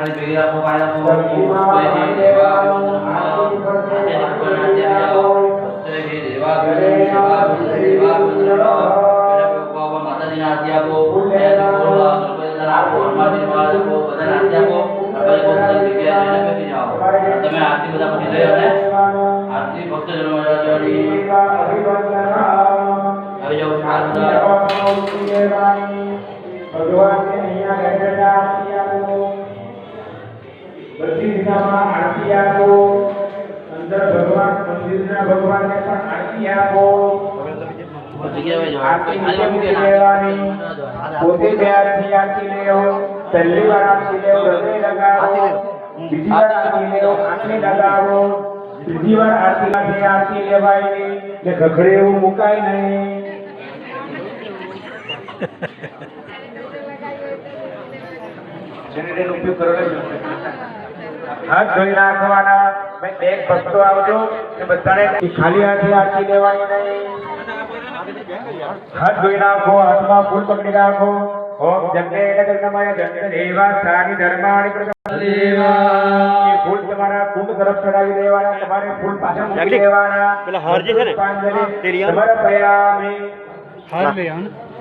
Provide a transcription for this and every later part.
थाली बेगी आपको पाया को स्वस्ति देवा स्वस्ति देवा देवा माता जी आज्ञा को તમે આરતી બધા પછી લઈ અને આરતી ભક્તજનો આવી જાઓ ભગવાન ને અહીંયા બેઠેલા આરતી આપો બધી દિશામાં આરતી આપો અંદર ભગવાન મંદિરના ભગવાનને પણ આરતી આપો પોતે બે આરતી આરતી લેવો પહેલી વાર આરતી લેવો હૃદય લગાવો બીજી વાર આરતી લેવો આંખે લગાવો ત્રીજી વાર આરતી લાગે આરતી લેવાય નહીં ને ઘઘડે એવું મુકાય નહીં જનરેટર ઉપયોગ કરવાનો હાથ ધોઈ નાખવાના બે ભક્તો આવજો કે બધાને ખાલી હાથે આરતી લેવાની નહીં હાથ ધોઈ નાખો હાથમાં ફૂલ પકડી રાખો ઓમ જગ્નેન ધર્માય જન્મદેવા સાની ધર્માણી પ્રદેવા ફૂલ તમારા કુંડ તરફ ચડાવી દેવાના તમારે ફૂલ પાછળ મૂકી દેવાના પેલા હાર જે છે ને તેરિયા સમર્પયામિ હાર લે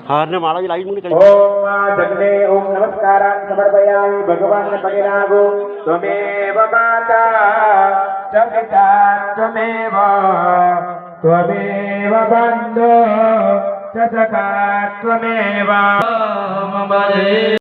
હાર ને માળા લાઈટ મૂકી કરી ઓમ જગને ઓમ નમસ્કારાન સમર્પયામિ ભગવાનને પગે લાગો ત્વમેવ માતા ચ પિતા ત્વમેવ બંધો च सखा त्वमेव मम